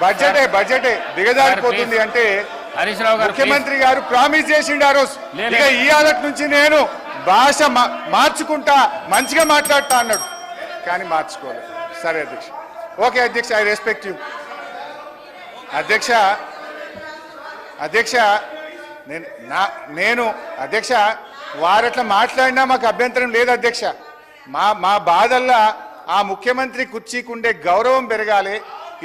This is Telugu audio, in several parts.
బడ్జెటే దిగజారిపోతుంది అంటే హరీష్ రావు గారు ముఖ్యమంత్రి గారు ప్రామిస్ చేసిండు ఆ రోజు ఇక ఈ ఆలటి నుంచి నేను భాష మార్చుకుంటా మంచిగా మాట్లాడతా అన్నాడు కానీ మార్చుకోలేదు. సరే అధ్యక్ష, ఓకే అధ్యక్ష, ఐ రెస్పెక్ట్ యూ అధ్యక్ష. నేను అధ్యక్ష వారట్లా మాట్లాడినా మాకు అభ్యంతరం లేదు అధ్యక్ష. మా బాధల్లా ఆ ముఖ్యమంత్రి కుర్చీకుండే గౌరవం పెరగాలి,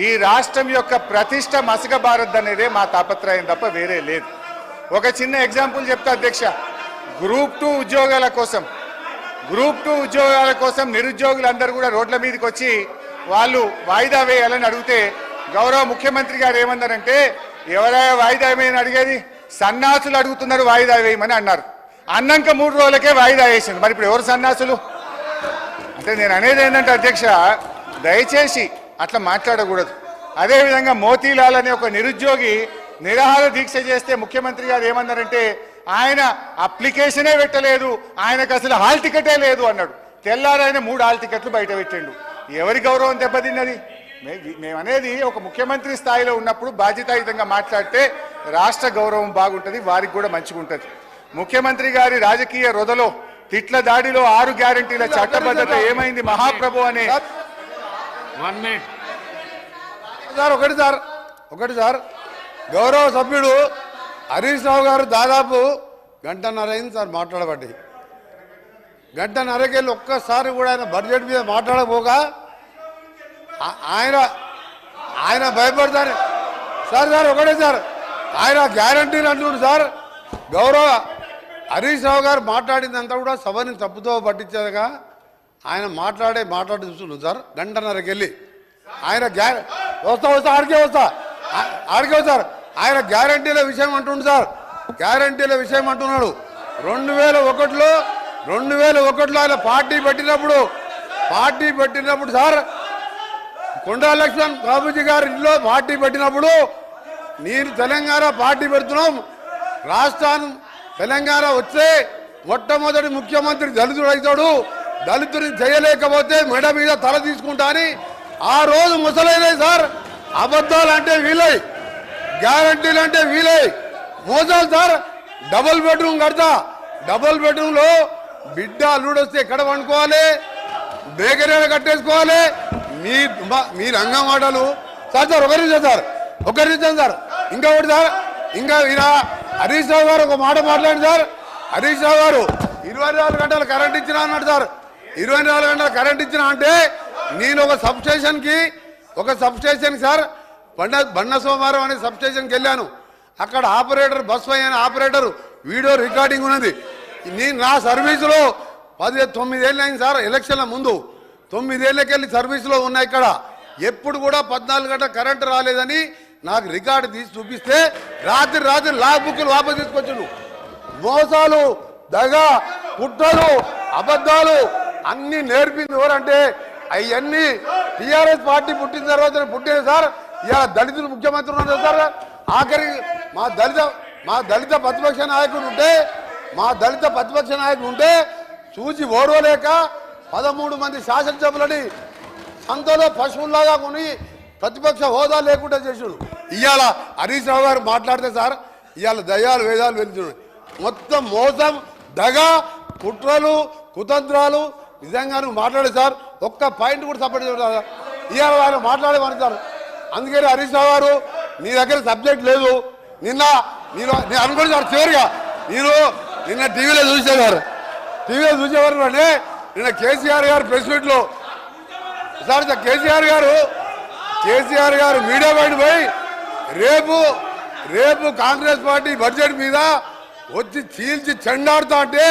ఈ రాష్ట్రం యొక్క ప్రతిష్ట మసకబారద్దు అనేదే మా తాపత్రయం తప్ప వేరే లేదు. ఒక చిన్న ఎగ్జాంపుల్ చెప్తా అధ్యక్ష. గ్రూప్ 2 ఉద్యోగాల కోసం నిరుద్యోగులందరూ కూడా రోడ్ల మీదకి వచ్చి వాళ్ళు వాయిదా వేయాలని అడిగితే గౌరవ ముఖ్యమంత్రి గారు ఏమన్నారంటే ఎవరైనా వాయిదా వేయమని అడిగేది, సన్నాసులు అడుగుతున్నారు వాయిదా వేయమని అన్నారు. అన్నాక 3 రోజులకే వాయిదా వేసింది. మరి ఇప్పుడు ఎవరు సన్నాసులు అంటే నేను అనేది ఏంటంటే అధ్యక్ష దయచేసి అట్లా మాట్లాడకూడదు. అదేవిధంగా మోతీలాల్ అనే ఒక నిరుద్యోగి నిరాహార దీక్ష చేస్తే ముఖ్యమంత్రి గారు ఏమన్నారంటే ఆయన అప్లికేషనే పెట్టలేదు, ఆయనకు అసలు హాల్ టికెటే లేదు అన్నాడు. తెల్లారైన 3 హాల్ టికెట్లు బయట పెట్టిండు. ఎవరి గౌరవం దెబ్బతిన్నది? మేమనేది ఒక ముఖ్యమంత్రి స్థాయిలో ఉన్నప్పుడు బాధ్యతాయుతంగా మాట్లాడితే రాష్ట్ర గౌరవం బాగుంటుంది, వారికి కూడా మంచిగా ఉంటుంది. ముఖ్యమంత్రి గారి రాజకీయ రొదలో తిట్ల దాడిలో 6 గ్యారంటీల చట్టబద్ధత ఏమైంది మహాప్రభు అనే ఒకటి సార్ గౌరవ సభ్యుడు హరీష్ రావు గారు దాదాపు గంటన్నర అయింది సార్ మాట్లాడబట్టి. గంటన్నరకెళ్ళి ఒక్కసారి కూడా ఆయన బడ్జెట్ మీద మాట్లాడకపోగా ఆయన భయపడతారు సార్ ఒకటే సార్ ఆయన గ్యారంటీలు అంటున్నారు సార్. గౌరవ హరీష్ రావు గారు మాట్లాడిందంతా కూడా సభని తప్పుతో పట్టించేదిగా ఆయన మాట్లాడి చూస్తున్నాం సార్. గంటన్నరకెళ్ళి ఆయన ఆడికే వస్తా ఆయన గ్యారంటీల విషయం అంటుండు సార్. గ్యారంటీల విషయం అంటున్నాడు. 2001లో ఆయన పార్టీ పెట్టినప్పుడు సార్ కొండా లక్ష్మణ్ బాబుజీ గారి ఇంట్లో పార్టీ పెట్టినప్పుడు నేను తెలంగాణ పార్టీ పెడుతున్నాం, రాష్ట్రాన్ని తెలంగాణ వచ్చే మొట్టమొదటి ముఖ్యమంత్రి దళితుడు అవుతాడు, దళితుని చేయలేకపోతే మెడ మీద తల తీసుకుంటా అని ఆ రోజు ముసలైన సార్. అబద్ధాలు అంటే వీలై, గ్యారంటీలు అంటే వీలై, మోసాలు సార్. డబుల్ బెడ్రూమ్ కడతా, డబుల్ బెడ్రూమ్లో బిడ్డ అల్లుడొస్తే ఎక్కడ వండుకోవాలి, బేకరీ కట్టేసుకోవాలి. మీ రంగ మాటలు సార్. ఒక నిమిషం సార్ ఇంకొకటి సార్. ఇంకా హరీష్ రావు గారు ఒక మాట మాట్లాడి సార్. హరీష్ రావు గారు 24 గంటలు కరెంట్ ఇచ్చినా అన్నాడు సార్. 24 గంటలు కరెంట్ ఇచ్చినా అంటే నేను ఒక సబ్స్టేషన్ సార్ బండ సోమవారం అనే సబ్స్టేషన్కి వెళ్ళాను. అక్కడ ఆపరేటర్ బస్ అనే ఆపరేటర్ వీడియో రికార్డింగ్ ఉన్నది. నేను నా సర్వీసులో 9 ఏళ్ళు అయింది సార్. ఎలక్షన్ల ముందు 9 ఏళ్ళకెళ్ళి సర్వీసులో ఉన్నా. ఇక్కడ ఎప్పుడు కూడా 14 గంటల కరెంటు రాలేదని నాకు రికార్డు తీసి చూపిస్తే రాత్రి లాగ్ బుక్లు వాపసు తీసుకొచ్చాను. మోసాలు, దగ, కుట్రలు, అబద్ధాలు అన్ని నేర్పింది ఎవరంటే అవన్నీ టీఆర్ఎస్ పార్టీ పుట్టిన తర్వాత పుట్టిన సార్. ఇలా దళితులు ముఖ్యమంత్రి ఉన్నారు సార్. ఆఖరికి మా దళిత ప్రతిపక్ష నాయకుడు ఉంటే చూసి ఓడవలేక 13 మంది శాసనసభ్యులని సంతలో పశువుల్లాగా కొని ప్రతిపక్ష హోదా లేకుండా చేసాడు. ఇవాళ హరీష్ రావు గారు మాట్లాడితే సార్ ఇవాళ దయ్యాలు వేదాలు వెళ్తున్నాయి. మొత్తం మోసం, దగ, కుట్రలు, కుతంత్రాలు. నిజంగా నువ్వు మాట్లాడే సార్ ఒక్క పాయింట్ కూడా సపోర్ట్ చేస్తారు. ఇవాళ ఆయన మాట్లాడేవారు సార్. అందుకని హరీష్ రావు గారు నీ దగ్గర సబ్జెక్ట్ లేదు. నేను అనుకోండి సార్. చివరిగా నిన్న టీవీలో చూసేవారు అంటే నిన్న కేసీఆర్ గారు ప్రెస్ మీట్లో సార్ కేసీఆర్ గారు మీడియా బయట పోయి రేపు కాంగ్రెస్ పార్టీ బడ్జెట్ మీద వచ్చి చీల్చి చెండాడుతా అంటే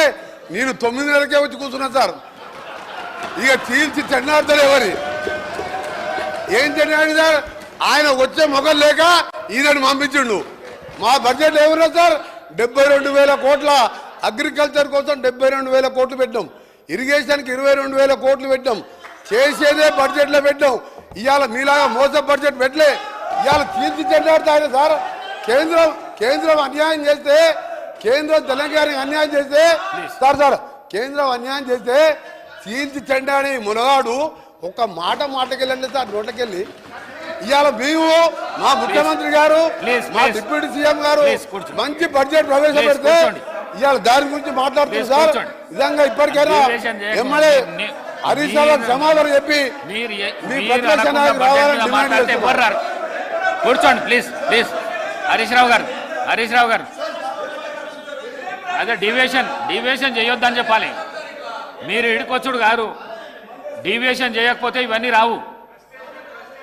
నేను 9 నెలలకే వచ్చి కూర్చున్నా సార్. ఇక చీల్చి చెండాడుతాడు ఎవరి ఏం చెండాడు సార్. ఆయన వచ్చే మొగలు లేక ఈయనని పంపించిండు. మా బడ్జెట్ ఏమన్నా సార్ 72,000 కోట్ల అగ్రికల్చర్ కోసం 72,000 కోట్లు పెట్టాం. ఇరిగేషన్కి 22,000 కోట్లు పెట్టాం. చేసేదే బడ్జెట్లో పెట్టాం. ఇవాళ మీలాగా మోస బడ్జెట్ పెట్టలే. ఇవాళ తీర్చి చెండాడుతాయి సార్. కేంద్రం అన్యాయం చేస్తే, కేంద్రం తెలంగాణకి అన్యాయం చేస్తే సార్ కేంద్రం అన్యాయం చేస్తే తీర్చి చెండాడి మునగాడు ఒక్క మాటకెళ్ళండి సార్. నోట్లకెళ్ళి ఇవాళ మేము మా ముఖ్యమంత్రి గారు Please, మా please. డిప్యూటీ సీఎం గారు Please, కూర్చోండి. మంచి బడ్జెట్ ప్రవేశపెడితే కూర్చోండి. ఇవాళ దాని గురించి మాట్లాడుతున్నారు Please, సార్ కూర్చోండి. నిజంగా ఇప్పటికైనా Deviation చేయకండి. ఎమ్మెల్యే నీ- హరీష్ రావు గారికి సమాధానం చెప్పి మీరు మీ మీరు ప్రతిపక్ష అనకుండా నాయకుడు బడ్జెట్ రావాలని మీద డిమాండ్ మాట్లాడితే చేస్తున్నాం. ఎవరు రారు. కూర్చోండి ప్లీజ్ ప్లీజ్. హరీష్ రావు గారు అదే డీవియేషన్ చేయొద్దని చెప్పాలి. మీరు ఇడికొచ్చుడు గారు, డీవియేషన్ చేయకపోతే ఇవన్నీ రావు.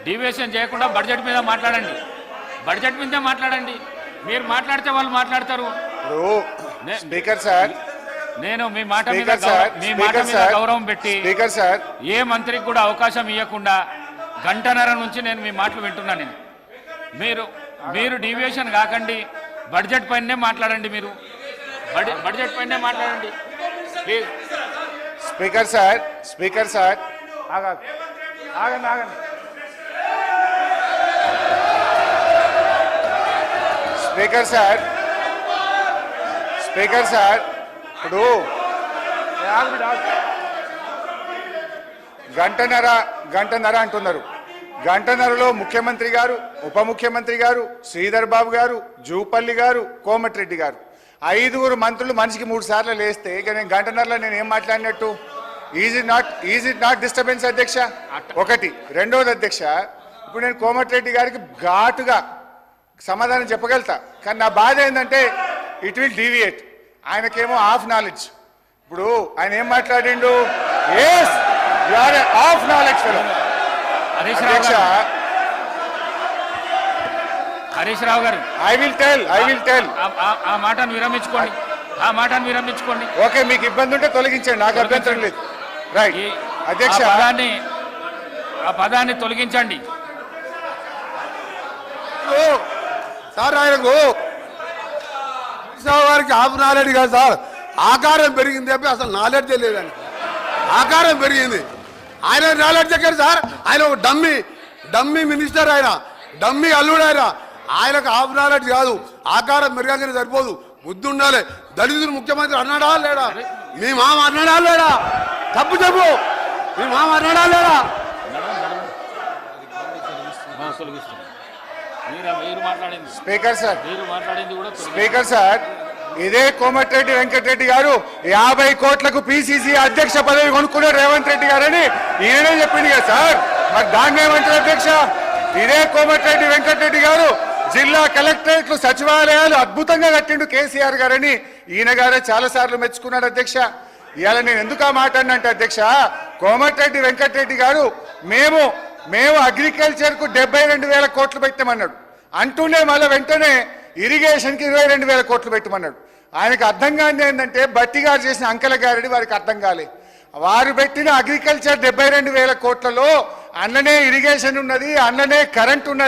డీవియేషన్ చేయకుండా బడ్జెట్ మీద మాట్లాడండి, బడ్జెట్ మీదే మాట్లాడండి. మీరు మాట్లాడితే వాళ్ళు మాట్లాడతారు. ఇప్పుడు స్పీకర్ సార్, నేను మీ మాట మీద స్పీకర్ సార్, మీ మాట స్పీకర్ మీద సార్, గౌరవం పెట్టి స్పీకర్ సార్, ఏ మంత్రికి కూడా అవకాశం ఇవ్వకుండా గంటన్నర నుంచి నేను మీ మాటలు వింటున్నా. నేను మీరు డీవియేషన్ కాకండి, బడ్జెట్ పైనే మాట్లాడండి. మీరు బడ్జెట్ పైనే మాట్లాడండి please. Speaker sir, speaker sir, ఆగండి ఆగండి. స్పీకర్ సార్, స్పీకర్ సార్, ఇప్పుడు గంటన్నర అంటున్నారు. గంటన్నరలో ముఖ్యమంత్రి గారు, ఉప ముఖ్యమంత్రి గారు, శ్రీధర్ బాబు గారు, జూపల్లి గారు, కోమటిరెడ్డి గారు, 5 మంత్రులు మనిషికి 3 సార్లు లేస్తే ఇక నేను గంటన్నరలో నేను ఏం మాట్లాడినట్టు? ఈజ్ ఇట్ నాట్ డిస్టర్బెన్స్ అధ్యక్ష? ఒకటి. రెండవది అధ్యక్ష, ఇప్పుడు నేను కోమటిరెడ్డి గారికి ఘాటుగా సమాధానం చెప్పగలుగుతా, కానీ నా బాధ ఏంటంటే ఇట్ విల్ డీవియేట్. ఆయనకేమో హాఫ్ నాలెడ్జ్. ఇప్పుడు ఆయన ఏం మాట్లాడిండు? Yes you are half knowledge fellow. అధ్యక్ష, హరీష్ రావు గారు ఐ విల్ టెల్ ఆ మాటను విరమించుకోండి. ఓకే, మీకు ఇబ్బంది ఉంటే తొలగించండి, నాకు అభ్యంతరం లేదు. రైట్ అధ్యక్ష, ఆ పదాన్ని తొలగించండి. సార్ ఆయనకు వారికి హాఫ్ నాలెడ్జ్ కాదు సార్, ఆకారం పెరిగింది చెప్పి అసలు నాలెడ్జే లేదండి. ఆకారం పెరిగింది, ఆయన నాలెడ్జ్ ఎక్కడ సార్? ఆయన ఒక డమ్మీ మినిస్టర్, ఆయన డమ్మీ అల్లుడు. ఆయనకు హాఫ్ నాలెడ్జ్ కాదు, ఆకారం పెరగానే సరిపోదు, బుద్ధి ఉండాలి. దళితులు ముఖ్యమంత్రి అన్నాడా లేడా? మీ మామ అన్నాడా లేడా? తప్పు చెప్పు, మీ మామ అన్నాడా లేడా? స్పీకర్ సార్, మీరు మాట్లాడింది కూడా స్పీకర్ సార్, ఇదే కోమటిరెడ్డి వెంకటరెడ్డి గారు 50 కోట్లకు పిసిసి అధ్యక్ష పదవి కొనుక్కునే రేవంత్ రెడ్డి గారని ఈయనే చెప్పింది కదా సార్. మరి దాన్ని ఏమంటారు అధ్యక్ష? ఇదే కోమటిరెడ్డి వెంకటరెడ్డి గారు జిల్లా కలెక్టరేట్లు, సచివాలయాలు అద్భుతంగా కట్టిండు కేసీఆర్ గారని ఈయన గారే చాలా సార్లు మెచ్చుకున్నాడు అధ్యక్ష. ఇవాళ నేను ఎందుకు ఆ మాట అన్నంటే అధ్యక్ష, కోమటిరెడ్డి వెంకటరెడ్డి గారు మేము అగ్రికల్చర్కు 72,000 కోట్లు పెట్టామన్నాడు. అంటూనే మళ్ళీ వెంటనే ఇరిగేషన్కి 22,000 కోట్లు పెట్టమన్నాడు. ఆయనకు అర్థం కాని ఏంటంటే బట్టి గారు చేసిన అంకెల గారిని వారికి అర్థం కాలే. వారు పెట్టిన అగ్రికల్చర్ 72,000 కోట్లలో అన్ననే ఇరిగేషన్ ఉన్నది, అన్ననే కరెంట్ ఉన్నది.